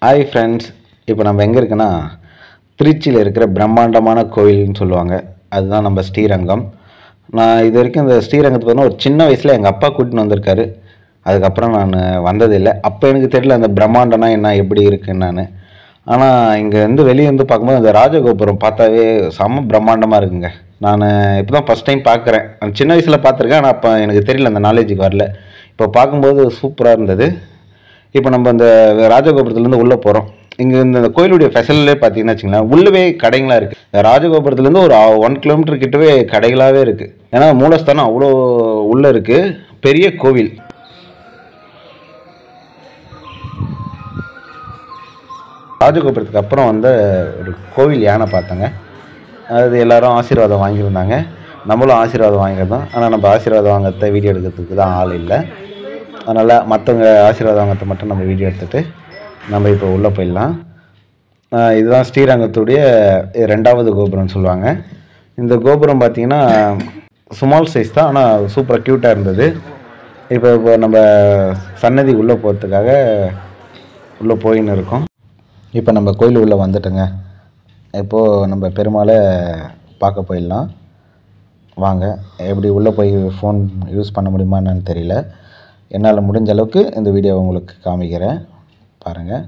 Hi friends, இப்போ நம்ம எங்கே இருக்குன்னா திருச்சியில் இருக்கிற பிரம்மாண்டமான கோயில்னு சொல்லுவாங்க. அதுதான் நம்ம ஸ்ரீரங்கம். நான் இது வரைக்கும் இந்த ஸ்ரீரங்கத்துக்கு வந்து ஒரு சின்ன வயசில் எங்கள் அப்பா கூட்டின்னு வந்திருக்காரு. அதுக்கப்புறம் நான் வந்ததில்லை. அப்போ எனக்கு தெரியல அந்த பிரம்மாண்டம்னா என்ன, எப்படி இருக்குன்னு நான். ஆனால் இங்கே வந்து வெளியே வந்து பார்க்கும்போது அந்த ராஜகோபுரம் பார்த்தாவே செம்ம பிரம்மாண்டமாக இருக்குங்க. நான் இப்போ தான் ஃபஸ்ட் டைம் பார்க்குறேன். சின்ன வயசில் பார்த்துருக்கேன், ஆனால் அப்போ எனக்கு தெரியல, அந்த நாலேஜுக்கு வரல. இப்போ பார்க்கும்போது சூப்பராக இருந்தது. இப்போ நம்ம அந்த ராஜகோபுரத்துலேருந்து உள்ளே போகிறோம். இங்கே இந்த கோயிலுடைய ஃபெசிலிட்டியே பார்த்தீங்கன்னா வச்சுங்களேன், உள்ளவே கடைகளாக இருக்குது. ராஜகோபுரத்துலேருந்து ஒரு 1 கிலோமீட்டர் கிட்டவே கடைகளாகவே இருக்குது. ஏன்னா மூலஸ்தானம் அவ்வளோ உள்ளே இருக்குது. பெரிய கோவில். ராஜகோபுரத்துக்கு அப்புறம் வந்து ஒரு கோவில் யானை பார்த்தேங்க. அது எல்லோரும் ஆசீர்வாதம் வாங்கியிருந்தாங்க. நம்மளும் ஆசீர்வாதம் வாங்கியிருந்தோம். ஆனால் நம்ம ஆசீர்வாதம் வாங்கிறத வீடியோ எடுக்கிறதுக்கு தான் ஆள் இல்லை. அதனால் மற்றவங்க ஆசீர்வாதம் வாங்கிறத மட்டும் நம்ம வீடியோ எடுத்துகிட்டு நம்ம இப்போ உள்ளே போயிடலாம். இதுதான் ஸ்ரீரங்கத்துடைய 2வது கோபுரம்னு சொல்லுவாங்க. இந்த கோபுரம் பார்த்திங்கன்னா ஸ்மால் சைஸ் தான், ஆனால் சூப்பராக க்யூட்டாக இருந்தது. இப்போ நம்ம சன்னதி உள்ளே போகிறதுக்காக உள்ளே போயின்னு இருக்கோம். இப்போ நம்ம கோயில் உள்ளே வந்துட்டோங்க. இப்போது நம்ம பெருமாளை பார்க்க போயிடலாம். வாங்க. எப்படி உள்ளே போய் ஃபோன் யூஸ் பண்ண முடியுமா என்னன்னு தெரியல. என்னால் முடிஞ்ச அளவுக்கு இந்த வீடியோவை உங்களுக்கு காமிக்கிறேன், பாருங்கள்.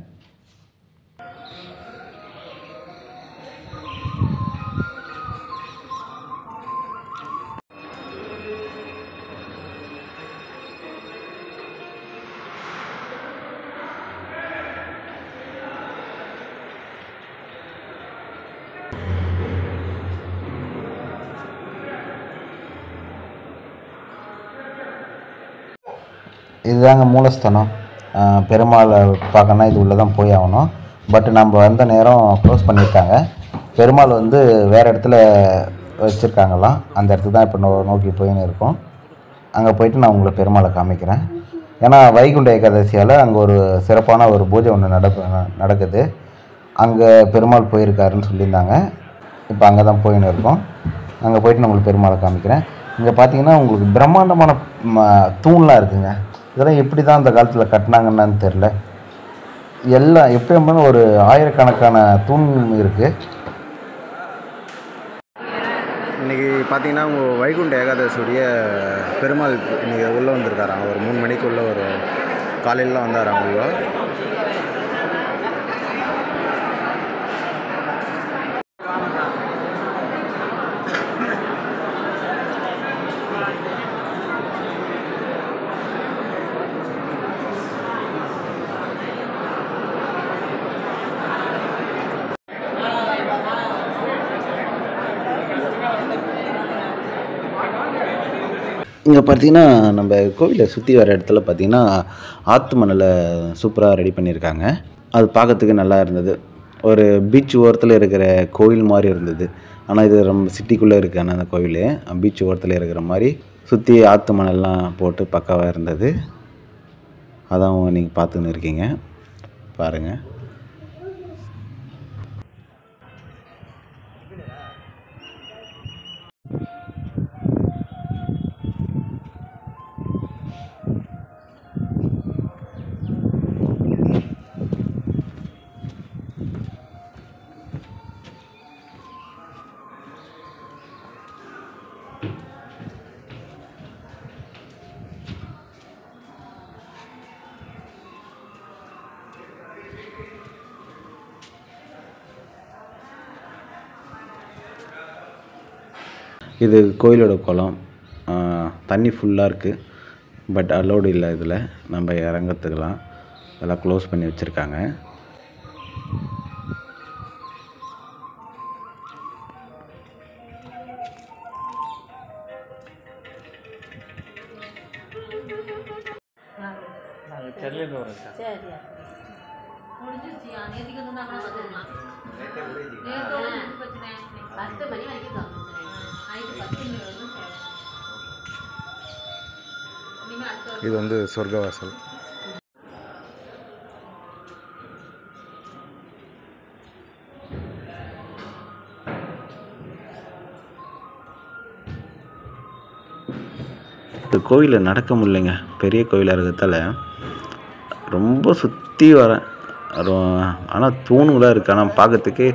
இதுதாங்க மூலஸ்தானம். பெருமாளை பார்க்கணுன்னா இது உள்ளே தான் போய் ஆகணும். பட் நம்ம வந்த நேரம் க்ளோஸ் பண்ணியிருக்காங்க. பெருமாள் வந்து வேறு இடத்துல வச்சுருக்காங்களாம். அந்த இடத்துக்கு தான் இப்போ நோக்கி போயின்னு இருக்கோம். அங்கே போயிட்டு நான் உங்களுக்கு பெருமாளை காமிக்கிறேன். ஏன்னா வைகுண்ட ஏகாதசியால் அங்கே ஒரு சிறப்பான ஒரு பூஜை ஒன்று நடக்குது. அங்கே பெருமாள் போயிருக்காருன்னு சொல்லியிருந்தாங்க. இப்போ அங்கே தான் போயின்னு இருக்கோம். அங்கே போயிட்டு நான் உங்களுக்கு பெருமாளை காமிக்கிறேன். இங்கே பார்த்தீங்கன்னா உங்களுக்கு பிரம்மாண்டமான தூண்லாம் இருக்குங்க. இதெல்லாம் எப்படி தான் அந்த காலத்தில் கட்டினாங்கன்னு தெரில. எல்லாம் எப்பயுமே ஒரு ஆயிரக்கணக்கான தூண் இருக்குது. இன்றைக்கி பார்த்தீங்கன்னா உங்கள் வைகுண்ட ஏகாதசியுடைய பெருமாள் இன்றைக்கி உள்ளே வந்திருக்காராங்க. ஒரு 3 மணிக்குள்ளே ஒரு காலையிலாம் வந்தாராங்க உள்ள. இங்கே பார்த்தீங்கன்னா நம்ம கோவிலை சுற்றி வர இடத்துல பார்த்திங்கன்னா ஆற்று மணலை சூப்பராக ரெடி பண்ணியிருக்காங்க. அது பார்க்கறதுக்கு நல்லா இருந்தது. ஒரு பீச் ஓரத்தில் இருக்கிற கோவில் மாதிரி இருந்தது. ஆனால் இது ரொம்ப சிட்டிக்குள்ளே இருக்கான அந்த கோவில் பீச் ஓரத்தில் இருக்கிற மாதிரி சுற்றி ஆற்று மணல்லாம் போட்டு பக்காவாக இருந்தது. அதான் நீங்கள் பார்த்துன்னு இருக்கீங்க, பாருங்கள். இது கோயிலோட குளம். தண்ணி ஃபுல்லாக இருக்குது. பட் அலோடு இல்லை இதில். நம்ம இறங்கிறதுக்கெல்லாம் அதெல்லாம் க்ளோஸ் பண்ணி வச்சுருக்காங்க. இது வந்து சொர்க்கவாசல். இந்த கோயிலில் நடக்க முடியலைங்க. பெரிய கோயிலாக இருக்கிறதால ரொம்ப சுற்றி வரேன். ஆனால் தூணுகளாக இருக்குது. ஆனால் பார்க்கறதுக்கே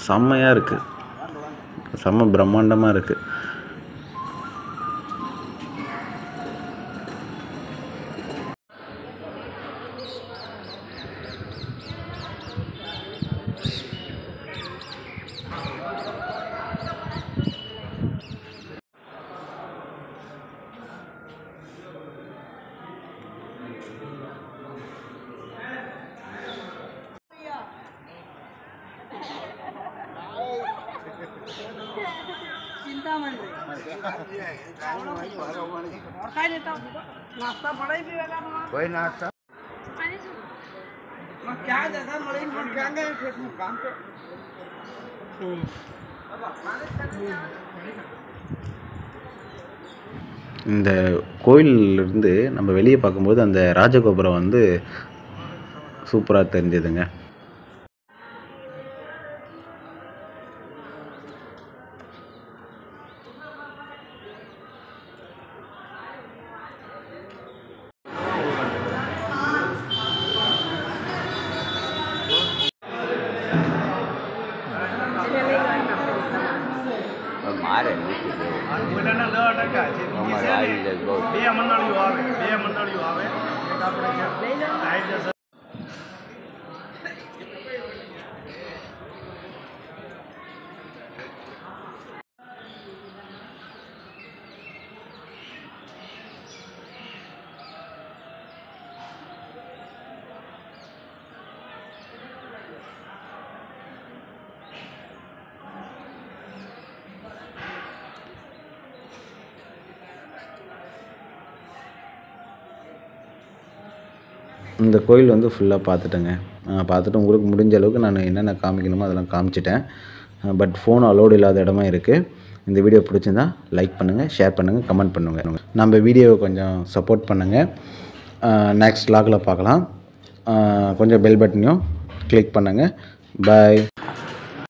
செம்மையாக இருக்குது, செம்ம பிரம்மாண்டமாக இருக்குது. कोई नाश्ता क्या जैसा काम पे இந்த கோயிலிருந்து நம்ம வெளியே பார்க்கும்போது அந்த ராஜகோபுரம் வந்து சூப்பராக தெரிஞ்சதுங்க. मारे બે મંડળીઓ આવે એક આપણે இந்த கோயில் வந்து ஃபுல்லாக பார்த்துட்டேங்க. பார்த்துட்டு உங்களுக்கு முடிஞ்ச அளவுக்கு நான் என்னென்ன காமிக்கணுமோ அதெல்லாம் காமிச்சிட்டேன். பட் ஃபோன் அலோடு இல்லாத இடமா இருக்குது. இந்த வீடியோ பிடிச்சிருந்தா லைக் பண்ணுங்கள், ஷேர் பண்ணுங்கள், கமெண்ட் பண்ணுங்கள். நம்ம வீடியோவை கொஞ்சம் சப்போர்ட் பண்ணுங்கள். நெக்ஸ்ட் வ்ளாகில் பார்க்கலாம். கொஞ்சம் பெல் பட்டனையும் கிளிக் பண்ணுங்கள். பாய்.